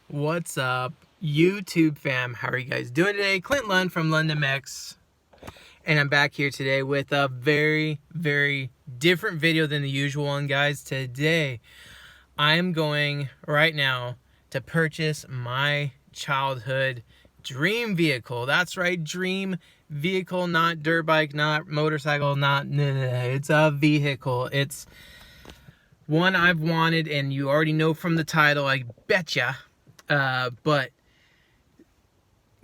What's up, YouTube fam? How are you guys doing today? Clint Lund from London Mex, and I'm back here today with a very different video than the usual one, guys. Today, I'm going right now to purchase my childhood dream vehicle. That's right, dream vehicle, not dirt bike, not motorcycle, not it's a vehicle. It's one I've wanted, and you already know from the title, I betcha. But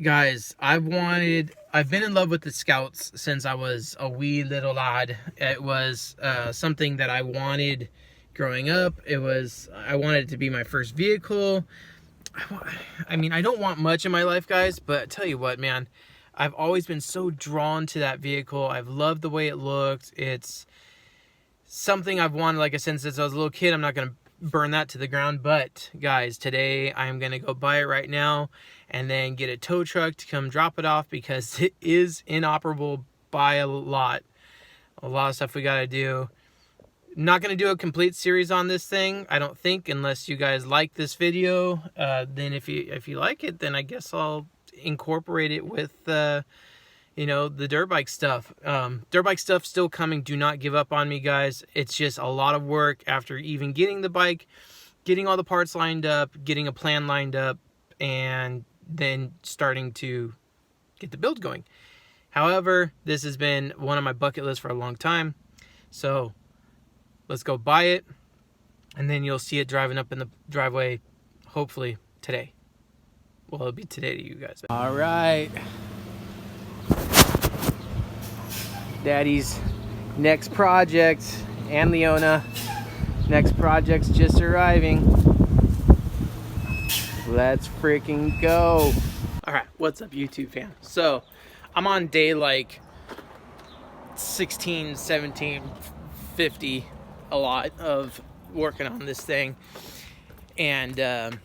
guys, I've been in love with the Scouts since I was a wee little lad. It was something that I wanted growing up. I wanted it to be my first vehicle. I mean, I don't want much in my life, guys, but I tell you what, man, I've always been so drawn to that vehicle. I've loved the way it looked. It's something I've wanted, like I said, since I was a little kid. I'm not going to burn that to the ground, but guys, today I'm gonna go buy it right now and then get a tow truck to come drop it off, because it is inoperable by a lot of stuff we gotta do. Not gonna do a complete series on this thing, I don't think, unless you guys like this video. Then if you like it, then I guess I'll incorporate it with you know, the dirt bike stuff. Dirt bike stuff still coming. Do not give up on me, guys. It's just a lot of work after even getting the bike, getting all the parts lined up, getting a plan lined up, and then starting to get the build going. However, this has been one of my bucket lists for a long time. So let's go buy it, and then you'll see it driving up in the driveway, hopefully today. Well, it'll be today to you guys. All right. Daddy's next project, and Leona, next project's just arriving. Let's freaking go. All right, what's up, YouTube fam? So I'm on day like 16, 17, 50, a lot of working on this thing. And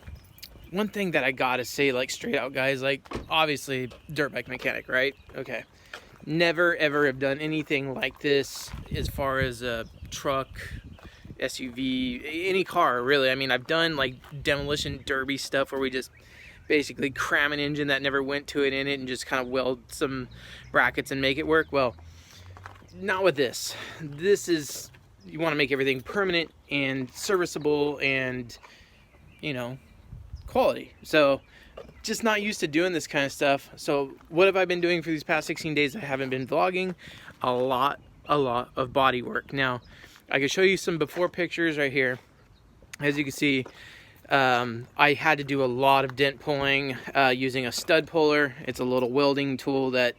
one thing that I gotta say, like, straight out, guys, like, obviously dirt bike mechanic, right? Okay. Never ever have done anything like this as far as a truck, SUV, any car, really. I mean, I've done like demolition derby stuff where we just basically cram an engine that never went to it in it and just kind of weld some brackets and make it work. Well, not with this. This is, you want to make everything permanent and serviceable and, you know, quality. So just not used to doing this kind of stuff. So what have I been doing for these past 16 days? I haven't been vlogging. A lot of body work. Now I can show you some before pictures right here. As you can see, I had to do a lot of dent pulling using a stud puller. It's a little welding tool that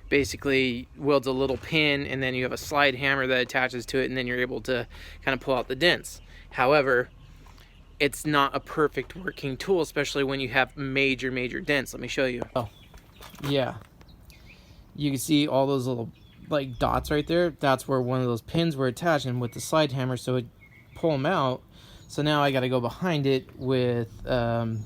basically welds a little pin, and then you have a slide hammer that attaches to it, and then you're able to kind of pull out the dents. However, it's not a perfect working tool, especially when you have major dents. Let me show you. Oh, yeah. You can see all those little like dots right there. That's where one of those pins were attached, and with the slide hammer, so it pull them out. So now I got to go behind it with a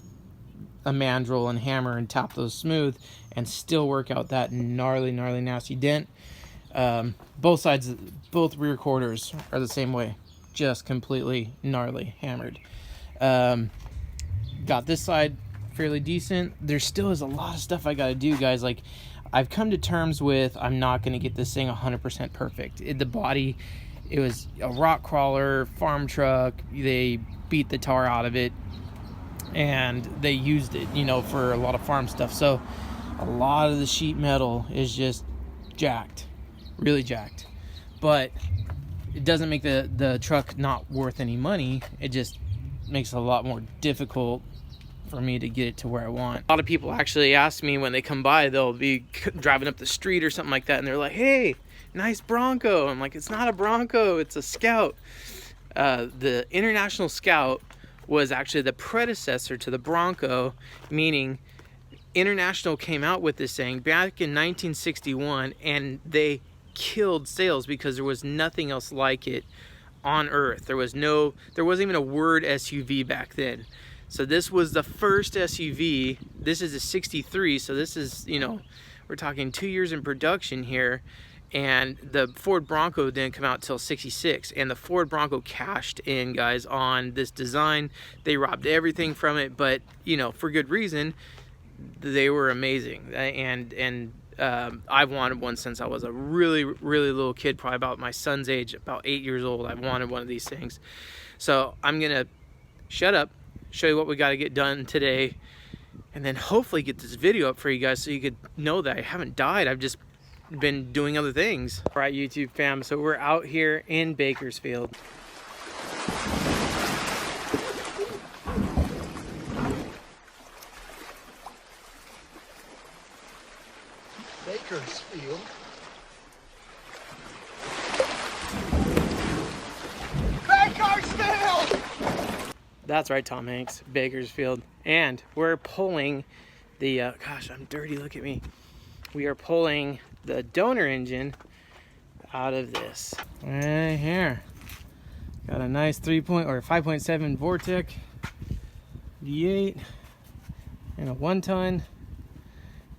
mandrel and hammer and tap those smooth, and still work out that gnarly nasty dent. Both sides, both rear quarters are the same way, just completely gnarly hammered. Got this side fairly decent. There still is a lot of stuff I gotta do, guys. Like, I've come to terms with, I'm not gonna get this thing 100% perfect. The body, it was a rock crawler farm truck. They beat the tar out of it and they used it, you know, for a lot of farm stuff. So a lot of the sheet metal is just jacked, really jacked. But it doesn't make the truck not worth any money. It just makes it a lot more difficult for me to get it to where I want. A lot of people actually ask me when they come by, they'll be driving up the street or something like that, and they're like, hey, nice Bronco. I'm like, it's not a Bronco, it's a Scout. The International Scout was actually the predecessor to the Bronco, meaning International came out with this thing back in 1961, and they killed sales because there was nothing else like it on earth. There wasn't even a word SUV back then. So this was the first SUV. This is a 63, so this is, you know, we're talking 2 years in production here, and the Ford Bronco didn't come out till 66, and the Ford Bronco cashed in, guys, on this design. They robbed everything from it, but you know, for good reason. They were amazing, and I've wanted one since I was a really little kid, probably about my son's age, about 8 years old. I've wanted one of these things. So I'm gonna shut up, show you what we got to get done today, and then hopefully get this video up for you guys so you could know that I haven't died. I've just been doing other things. All right, YouTube fam, so we're out here in Bakersfield. Bakersfield. Bakersfield! That's right, Tom Hanks, Bakersfield. And we're pulling the, gosh, I'm dirty, look at me. We are pulling the donor engine out of this. Right here. Got a nice 5.7 Vortec V8 and a 1-ton.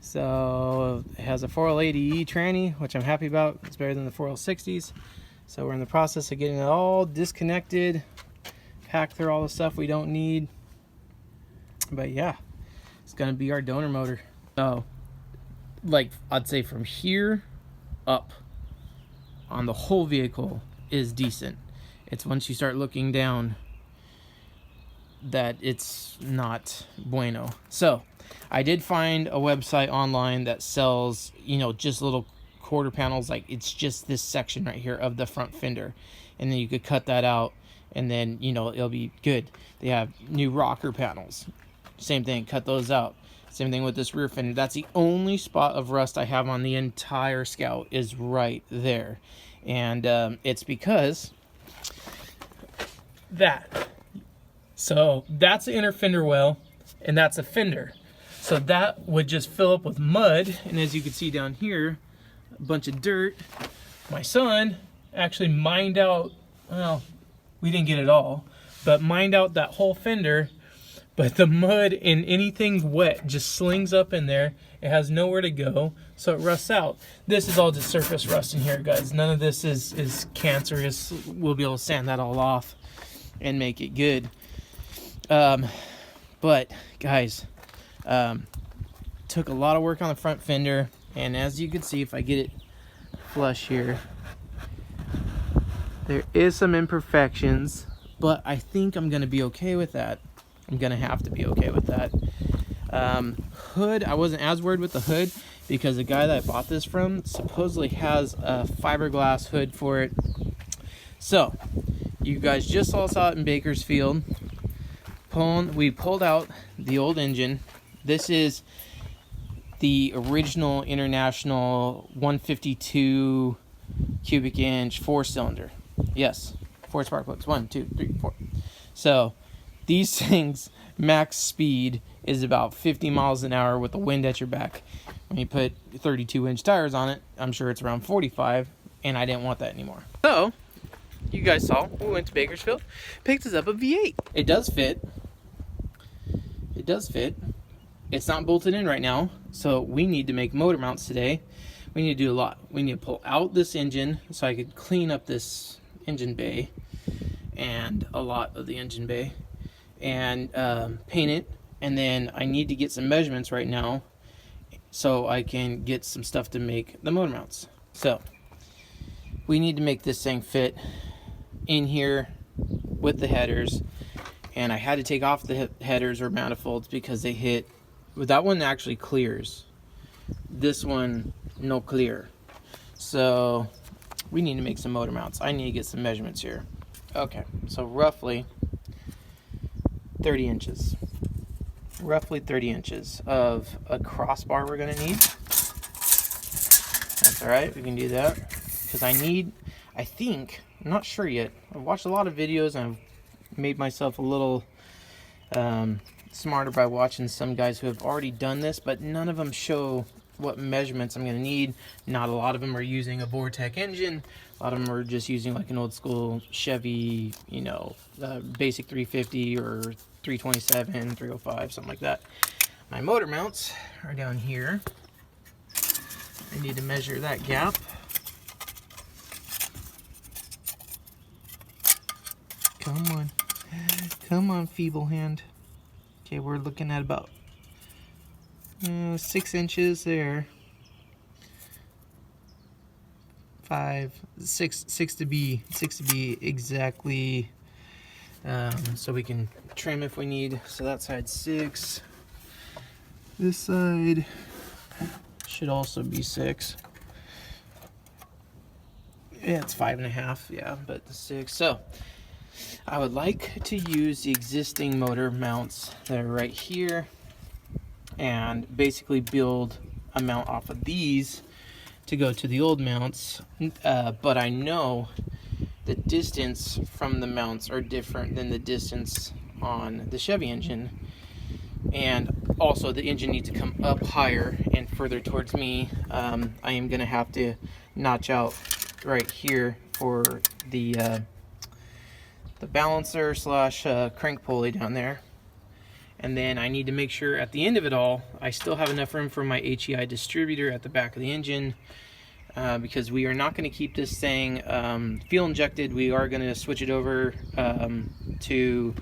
So it has a 4L80E tranny, which I'm happy about. It's better than the 4L60s. So we're in the process of getting it all disconnected, pack through all the stuff we don't need. But yeah, it's gonna be our donor motor. So, like, I'd say from here up on the whole vehicle is decent. It's once you start looking down that it's not bueno. So I did find a website online that sells, you know, just little quarter panels, like it's just this section right here of the front fender, and then you could cut that out and then, you know, it'll be good. They have new rocker panels, same thing, cut those out. Same thing with this rear fender. That's the only spot of rust I have on the entire Scout, is right there. And it's because that. So that's the inner fender well, and that's a fender. So that would just fill up with mud, and as you can see down here, a bunch of dirt. My son actually mined out, well, we didn't get it all, but mined out that whole fender. But the mud and anything wet just slings up in there. It has nowhere to go, so it rusts out. This is all just surface rust in here, guys. None of this is cancerous. We'll be able to sand that all off and make it good. But guys, took a lot of work on the front fender, and as you can see, if I get it flush here, there is some imperfections, but I think I'm gonna be okay with that. I'm gonna have to be okay with that. Hood, I wasn't as worried with the hood because the guy that I bought this from supposedly has a fiberglass hood for it. So you guys just saw us out in Bakersfield. We pulled out the old engine. This is the original International 152 cubic inch 4-cylinder. Yes, 4 spark plugs, 1, 2, 3, 4. So these things, max speed is about 50 miles an hour with the wind at your back. When you put 32-inch tires on it, I'm sure it's around 45, and I didn't want that anymore. So, you guys saw, we went to Bakersfield, picked us up a V8. It does fit. It does fit. It's not bolted in right now, so we need to make motor mounts today. We need to do a lot. We need to pull out this engine so I could clean up this engine bay and a lot of the engine bay, and paint it, and then I need to get some measurements right now so I can get some stuff to make the motor mounts. So we need to make this thing fit in here with the headers, and I had to take off the headers or manifolds because they hit, well, that one actually clears, this one no clear. So we need to make some motor mounts. I need to get some measurements here. Okay, so roughly 30 inches. Roughly 30 inches of a crossbar we're gonna need. That's all right, we can do that. Because I'm not sure yet. I've watched a lot of videos and I've made myself a little smarter by watching some guys who have already done this, but none of them show what measurements I'm gonna need. Not a lot of them are using a Vortec engine. A lot of them are just using like an old school Chevy, you know, basic 350 or 327, 305, something like that. My motor mounts are down here. I need to measure that gap. Come on, feeble hand. Okay, we're looking at about 6 inches there. 6 to be exactly. So we can trim if we need. So that side's 6. This side should also be 6. Yeah, it's 5.5. Yeah, but the 6. So I would like to use the existing motor mounts that are right here and basically build a mount off of these to go to the old mounts. But I know the distance from the mounts are different than the distance on the Chevy engine. And also the engine needs to come up higher and further towards me. I am going to have to notch out right here for the balancer slash crank pulley down there. And then I need to make sure at the end of it all, I still have enough room for my HEI distributor at the back of the engine, because we are not going to keep this thing fuel injected. We are going to switch it over to,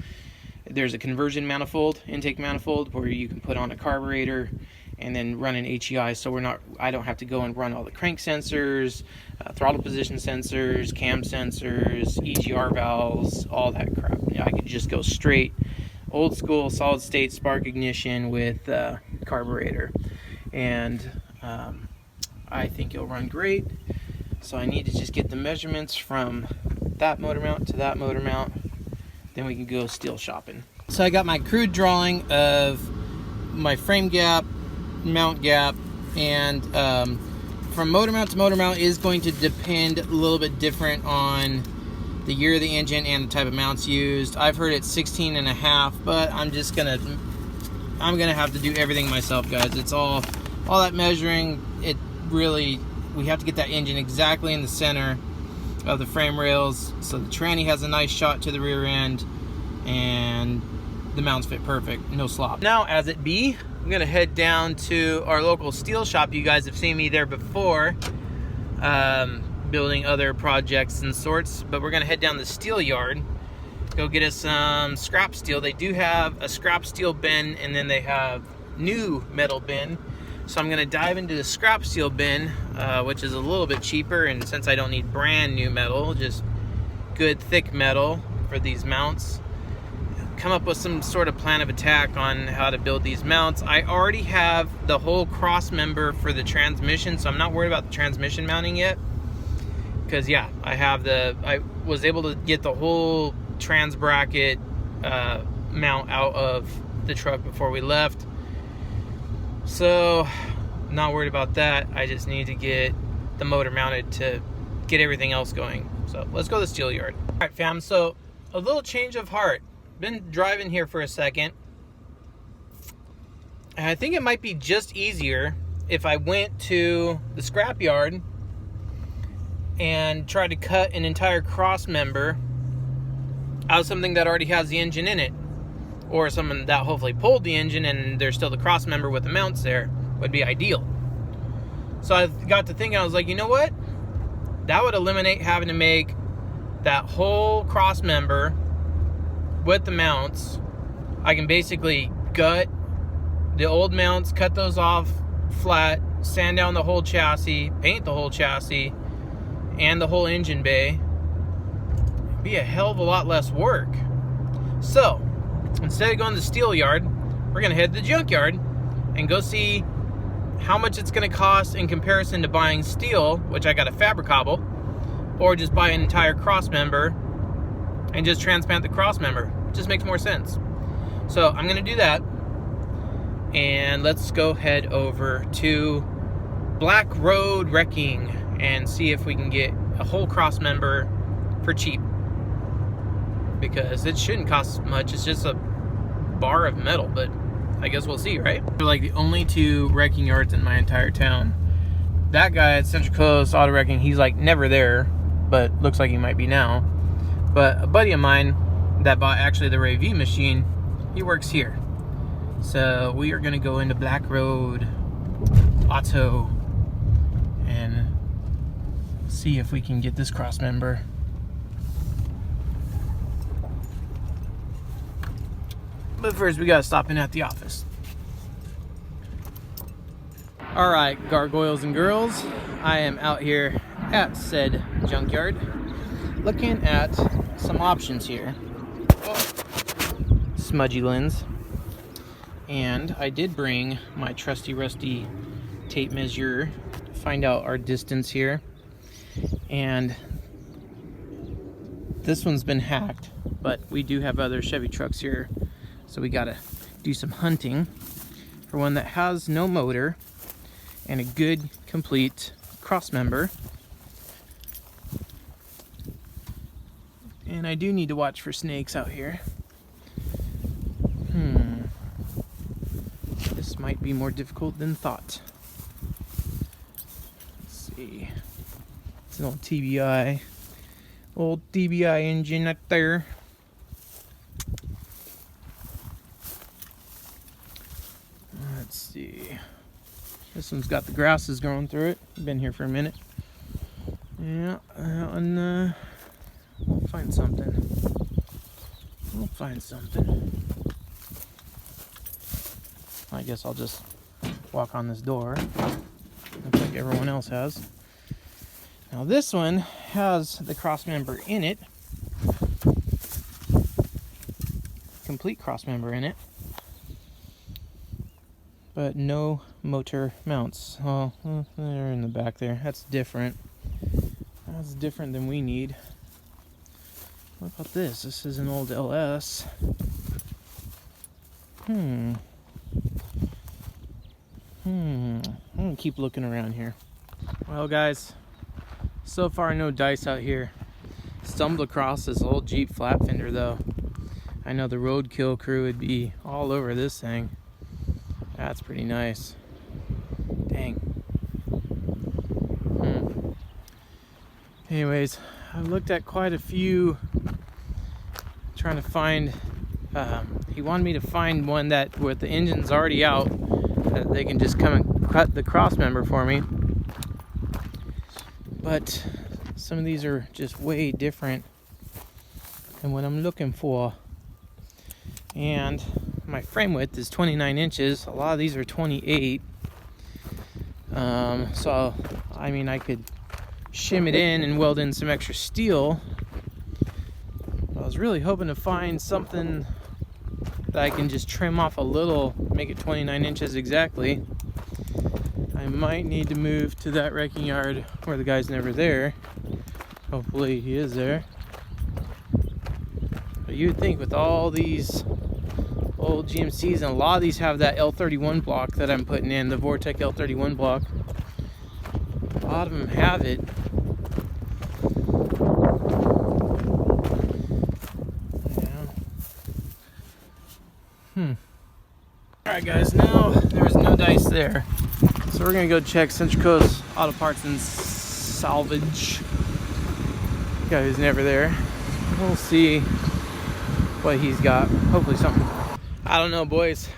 there's a conversion manifold, intake manifold, where you can put on a carburetor and then run an HEI. So I don't have to go and run all the crank sensors, throttle position sensors, cam sensors, EGR valves, all that crap. I could just go straight old school solid state spark ignition with carburetor, and I think it'll run great. So I need to just get the measurements from that motor mount to that motor mount, then we can go steel shopping. So I got my crude drawing of my frame gap, mount gap, and from motor mount to motor mount is going to depend a little bit different on the year of the engine and the type of mounts used. I've heard it's 16.5, but I'm gonna have to do everything myself, guys. It's all that measuring. It really, we have to get that engine exactly in the center of the frame rails so the tranny has a nice shot to the rear end and the mounts fit perfect, no slop. Now, as it be, I'm gonna head down to our local steel shop. You guys have seen me there before, building other projects and sorts, but we're gonna head down the steel yard, go get us some scrap steel. They do have a scrap steel bin, and then they have new metal bin. So I'm gonna dive into the scrap steel bin, which is a little bit cheaper, and since I don't need brand new metal, just good thick metal for these mounts, come up with some sort of plan of attack on how to build these mounts. I already have the whole cross member for the transmission, so I'm not worried about the transmission mounting yet. Because yeah, I was able to get the whole trans bracket mount out of the truck before we left. So, not worried about that. I just need to get the motor mounted to get everything else going. So, let's go to the steel yard. All right, fam, so a little change of heart. Been driving here for a second. And I think it might be just easier if I went to the scrap yard and tried to cut an entire cross member out of something that already has the engine in it, or something that hopefully pulled the engine and there's still the cross member with the mounts there, would be ideal. So I got to thinking, I was like, you know what? That would eliminate having to make that whole cross member with the mounts. I can basically gut the old mounts, cut those off flat, sand down the whole chassis, paint the whole chassis, and the whole engine bay. It'd be a hell of a lot less work. So, instead of going to the steel yard, we're going to head to the junkyard and go see how much it's going to cost in comparison to buying steel, which I got a Fabricable, or just buy an entire cross member and just transplant the cross member. It just makes more sense. So, I'm going to do that. And let's go head over to Black Road Wrecking and see if we can get a whole cross member for cheap, because it shouldn't cost much. It's just a bar of metal, but I guess we'll see, right? They're like the only 2 wrecking yards in my entire town. That guy at Central Coast Auto Wrecking, he's like never there, but looks like he might be now. But a buddy of mine that bought actually the Ray V machine, he works here. So we are gonna go into Black Road Auto and see if we can get this cross member. But first, we gotta stop in at the office. All right, gargoyles and girls, I am out here at said junkyard looking at some options here. Smudgy lens. And I did bring my trusty rusty tape measure to find out our distance here. And this one's been hacked, but we do have other Chevy trucks here, so we gotta do some hunting for one that has no motor and a good complete cross member. And I do need to watch for snakes out here. This might be more difficult than thought. Let's see. It's an old TBI. Old TBI engine up there. Let's see. This one's got the grasses growing through it. Been here for a minute. Yeah, that one, we'll find something. We'll find something. I guess I'll just walk on this door. Looks like everyone else has. Now this one has the cross member in it. Complete cross member in it. But no motor mounts. Oh, they're in the back there. That's different. That's different than we need. What about this? This is an old LS. I'm gonna keep looking around here. Well, guys, so far no dice out here. Stumbled across this old Jeep flat fender though. I know the roadkill crew would be all over this thing. That's pretty nice. Dang. Anyways, I looked at quite a few, trying to find, he wanted me to find one that with the engine's already out, that they can just come and cut the cross member for me. But some of these are just way different than what I'm looking for. And my frame width is 29 inches. A lot of these are 28. So, I mean, I could shim it in and weld in some extra steel. I was really hoping to find something that I can just trim off a little, make it 29 inches exactly. I might need to move to that wrecking yard where the guy's never there. Hopefully he is there. But you would think with all these old GMCs, and a lot of these have that L31 block that I'm putting in, the Vortec L31 block. A lot of them have it. Alright guys, now there's no dice there. So we're gonna go check Central Coast Auto Parts and Salvage. Guy who's never there. We'll see what he's got. Hopefully something. I don't know, boys.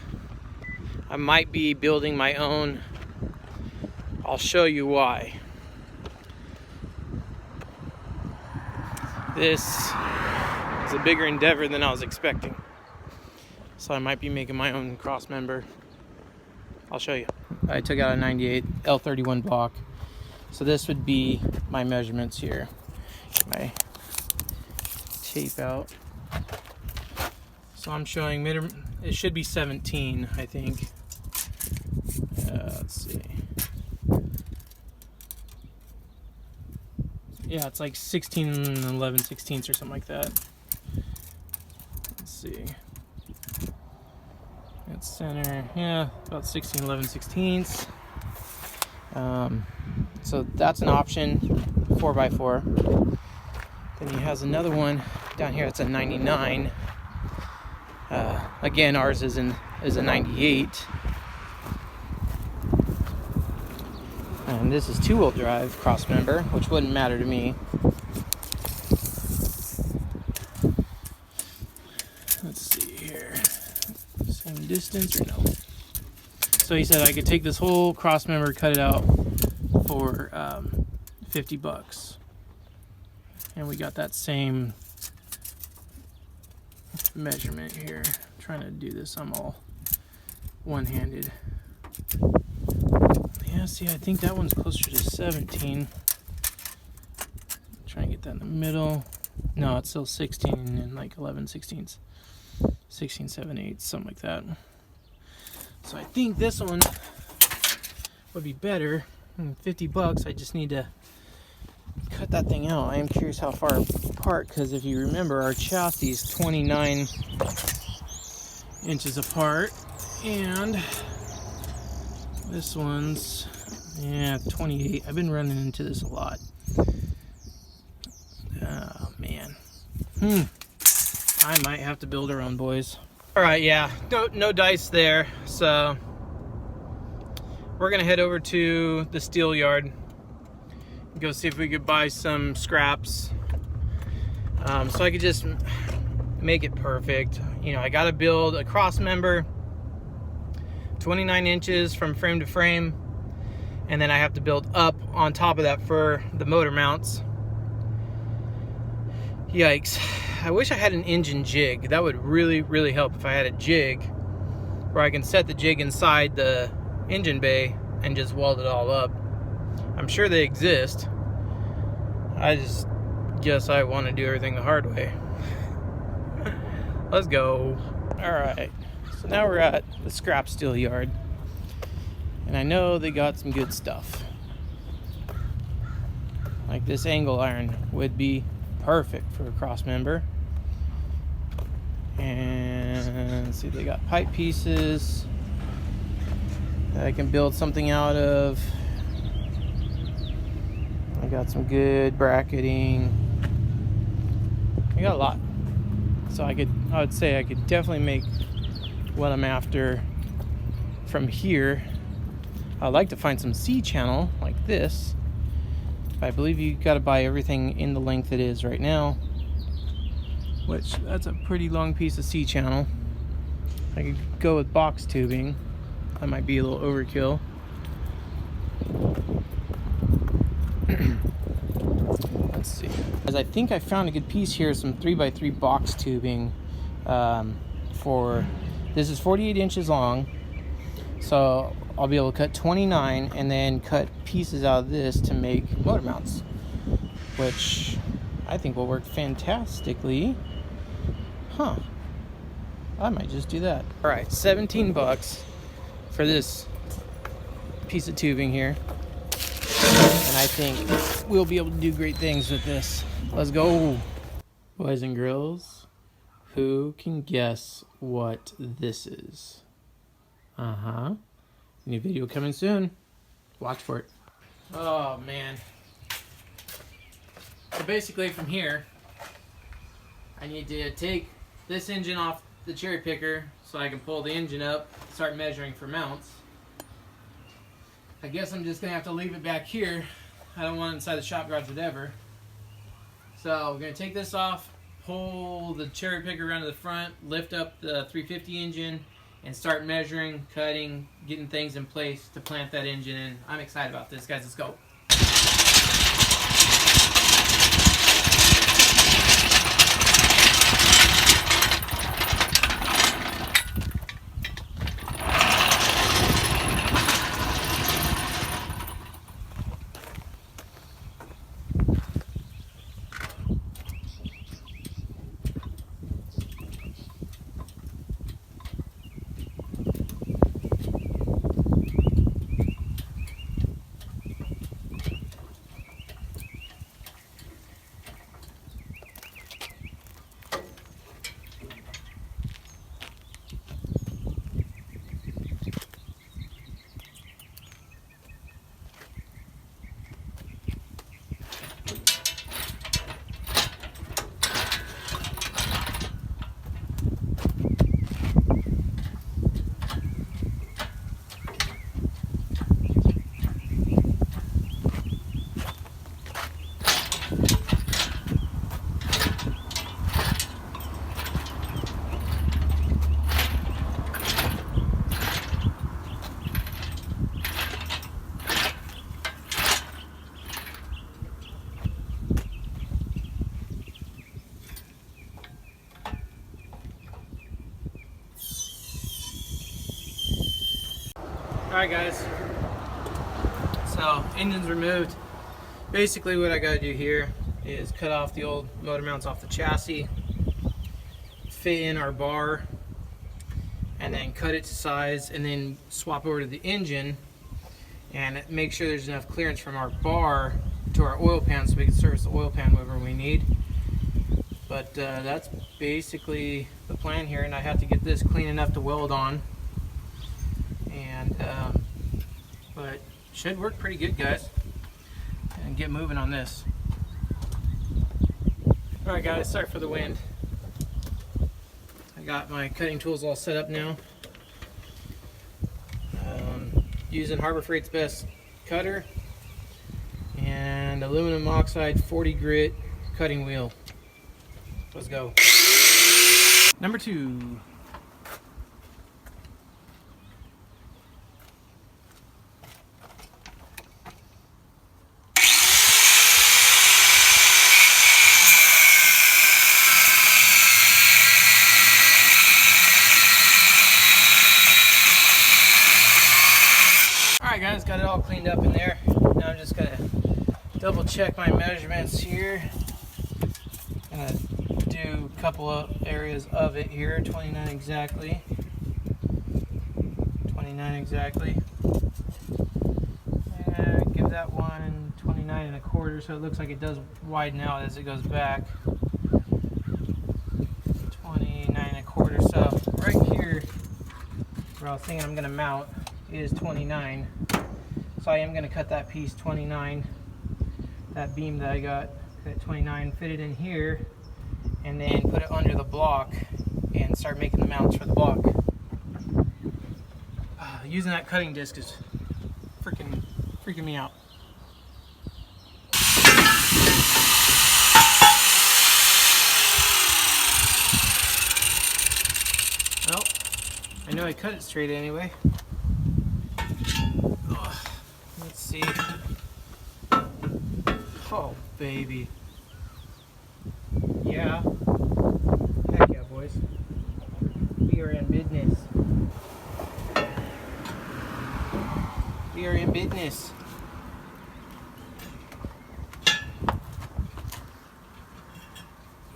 I might be building my own. I'll show you why. This is a bigger endeavor than I was expecting. So I might be making my own cross member. I'll show you. I took out a 98 L31 block. So this would be my measurements here. Get my tape out. So I'm showing it should be 17, I think. Let's see. Yeah, it's like 16 and 11 sixteenths or something like that. Let's see. It's center, yeah, about 16, 11 sixteenths. So that's an option, 4x4. Then he has another one down here. It's a 99. Again, ours is a 98. And this is 2-wheel drive cross member, which wouldn't matter to me. Let's see here. Same distance or no? So he said I could take this whole cross member, cut it out for $50. And we got that same measurement here. I'm trying to do this, I'm all one-handed. Yeah, see, I think that one's closer to 17. Try and get that in the middle. No, it's still 16 and like 11 sixteenths. 16, 7, 8, something like that. So I think this one would be better. $50, I just need to cut that thing out. I am curious how far apart, because if you remember, our chassis is 29 inches apart, and this one's, yeah, 28. I've been running into this a lot. Oh, man. I might have to build our own, boys. All right, yeah, no dice there, so we're gonna head over to the steel yard, go see if we could buy some scraps, so I could just make it perfect. You know, I gotta build a cross member, 29 inches from frame to frame, and then I have to build up on top of that for the motor mounts. Yikes. I wish I had an engine jig. That would really help if I had a jig where I can set the jig inside the engine bay and just weld it all up. I'm sure they exist. I just guess I want to do everything the hard way. Let's go. Alright, so now we're at the scrap steel yard, and I know they got some good stuff. Like this angle iron would be perfect for a cross member. And let's see, they got pipe pieces that I can build something out of. I got some good bracketing. I got a lot. So I would say I could definitely make what I'm after from here. I'd like to find some C-channel like this. I believe you got to buy everything in the length it is right now, which that's a pretty long piece of C-channel. I could go with box tubing. That might be a little overkill. Let's see. As I think I found a good piece here, some 3x3 box tubing. This is 48 inches long, so I'll be able to cut 29 and then cut pieces out of this to make motor mounts, which I think will work fantastically. Huh. I might just do that. All right, $17 for this piece of tubing here. And I think we'll be able to do great things with this. Let's go. Boys and girls, who can guess what this is? New video coming soon. Watch for it. Oh, man. So basically from here, I need to take this engine off the cherry picker so I can pull the engine up, start measuring for mounts. I guess I'm just gonna have to leave it back here. I don't want it inside the shop garage, whatever. So we're gonna take this off, pull the cherry picker around to the front, lift up the 350 engine, and start measuring, cutting, getting things in place to plant that engine in. I'm excited about this, guys. Let's go. Alright guys, so engine's removed. Basically what I gotta do here is cut off the old motor mounts off the chassis, fit in our bar, and then cut it to size, and then swap over to the engine and make sure there's enough clearance from our bar to our oil pan so we can service the oil pan whenever we need. But that's basically the plan here, and I have to get this clean enough to weld on. And but should work pretty good, guys. And get moving on this. All right, guys. Sorry for the wind. I got my cutting tools all set up now. Using Harbor Freight's best cutter and aluminum oxide 40 grit cutting wheel. Let's go. Number 2. Alright guys, got it all cleaned up in there. Now I'm just gonna double check my measurements here. Gonna do a couple of areas of it here, 29 exactly. 29 exactly. And give that one 29 1/4, so it looks like it does widen out as it goes back. 29 1/4. So right here, where I was thinking I'm gonna mount, is 29. So I am going to cut that piece 29, that beam that I got at 29, fit it in here, and then put it under the block and start making the mounts for the block. Using that cutting disc is freaking me out. Well, I know I cut it straight anyway. Let's see. Oh, baby. Yeah. Heck yeah, boys. We are in business. We are in business.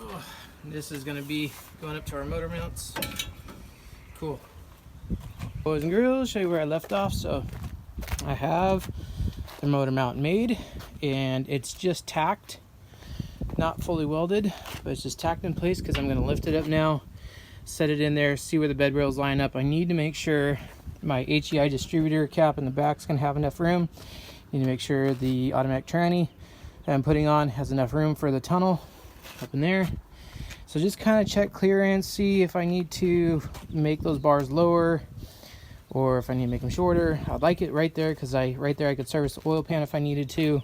Oh, this is going to be going up to our motor mounts. Cool. Boys and girls, show you where I left off. So I have the motor mount made, and it's just tacked, not fully welded, but it's just tacked in place because I'm going to lift it up now, set it in there, see where the bed rails line up. I need to make sure my HEI distributor cap in the back is going to have enough room. Need to make sure the automatic tranny that I'm putting on has enough room for the tunnel up in there. So just kind of check clearance, see if I need to make those bars lower, or if I need to make them shorter. I'd like it right there because right there I could service the oil pan if I needed to.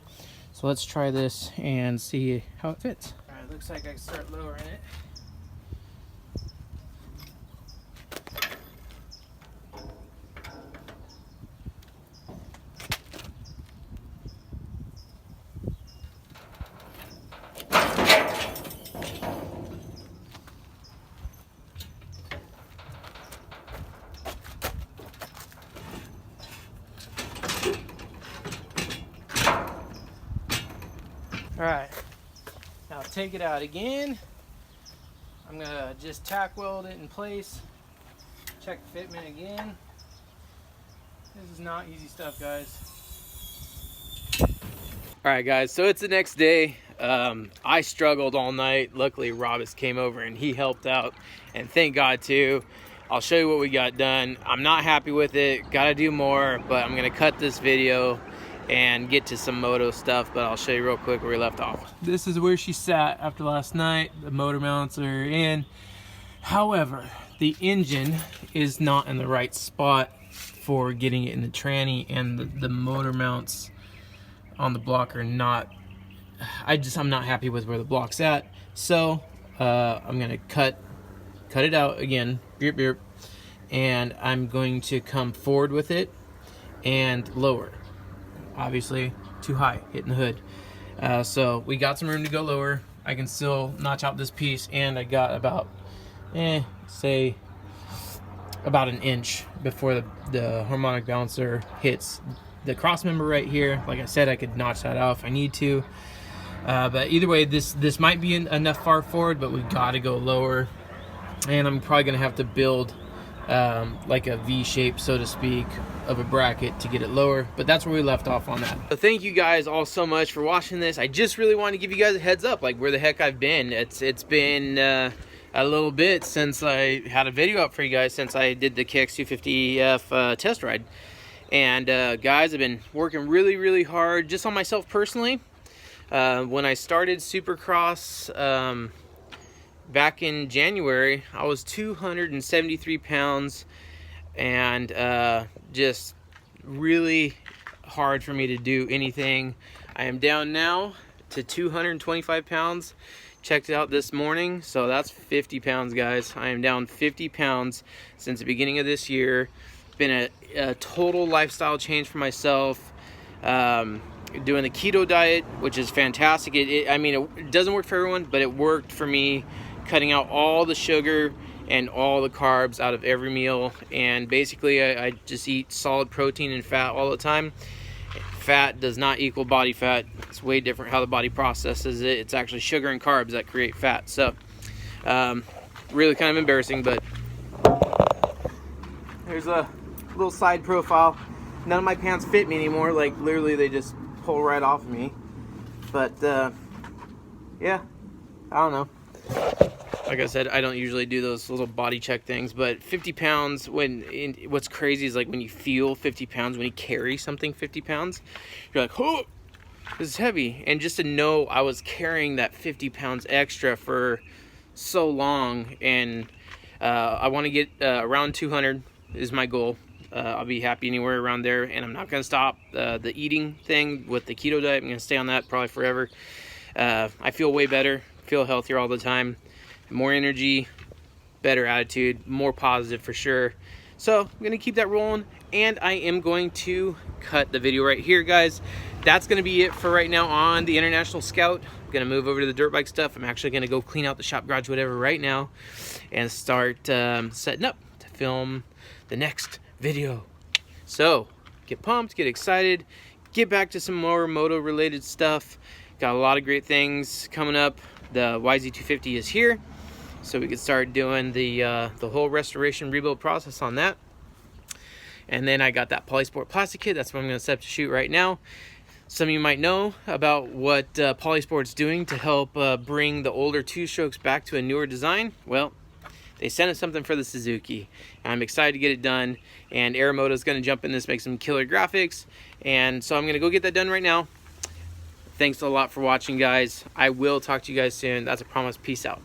So let's try this and see how it fits. All right, looks like I can start lowering it. All right, now take it out again. I'm gonna just tack weld it in place. Check the fitment again. This is not easy stuff, guys. All right, guys, so it's the next day. I struggled all night. Luckily, Robus came over and he helped out, and thank God too. I'll show you what we got done. I'm not happy with it. Gotta do more, but I'm gonna cut this video and get to some Moto stuff, but I'll show you real quick where we left off. This is where she sat after last night. The motor mounts are in. However, the engine is not in the right spot for getting it in the tranny, and the motor mounts on the block are not, I'm not happy with where the block's at. So I'm gonna cut it out again, and I'm going to come forward with it and lower. Obviously too high, hitting the hood. So we got some room to go lower. I can still notch out this piece, and I got about say about an inch before the harmonic balancer hits the cross member right here. Like I said, I could notch that out if I need to. But either way, this might be enough far forward, but we got to go lower. And I'm probably going to have to build like a V shape, so to speak, of a bracket to get it lower. But that's where we left off on that. So thank you guys all so much for watching this. I just really wanted to give you guys a heads up, like where the heck I've been. It's been a little bit since I had a video up for you guys, since I did the KX250F test ride. And guys, I've been working really hard just on myself personally. When I started Supercross back in January, I was 273 pounds, and just really hard for me to do anything. I am down now to 225 pounds. Checked it out this morning, so that's 50 pounds, guys. I am down 50 pounds since the beginning of this year. Been a total lifestyle change for myself. Doing the keto diet, which is fantastic. I mean, it doesn't work for everyone, but it worked for me, cutting out all the sugar and all the carbs out of every meal. And basically I just eat solid protein and fat all the time. Fat does not equal body fat. It's way different how the body processes it. It's actually sugar and carbs that create fat. So really kind of embarrassing, but here's a little side profile. None of my pants fit me anymore. Like literally they just pull right off of me. But yeah, I don't know. Like I said, I don't usually do those little body check things, but 50 pounds, what's crazy is like when you feel 50 pounds, when you carry something 50 pounds, you're like, oh, this is heavy. And just to know I was carrying that 50 pounds extra for so long, and I want to get around 200 is my goal. I'll be happy anywhere around there, and I'm not going to stop the eating thing with the keto diet. I'm going to stay on that probably forever. I feel way better, feel healthier all the time, more energy, better attitude, more positive for sure. So I'm going to keep that rolling, and I am going to cut the video right here, guys. That's going to be it for right now on the International Scout. I'm going to move over to the dirt bike stuff. I'm actually going to go clean out the shop garage, whatever, right now, and start setting up to film the next video. So get pumped, get excited, get back to some more moto related stuff. Got a lot of great things coming up. The YZ250 is here, so we can start doing the whole restoration rebuild process on that. And then I got that Polysport plastic kit. That's what I'm going to set up to shoot right now. Some of you might know about what Polysport's doing to help bring the older two-strokes back to a newer design. Well, they sent us something for the Suzuki. I'm excited to get it done, and Moto is going to jump in this, make some killer graphics, and so I'm going to go get that done right now. Thanks a lot for watching, guys. I will talk to you guys soon. That's a promise. Peace out.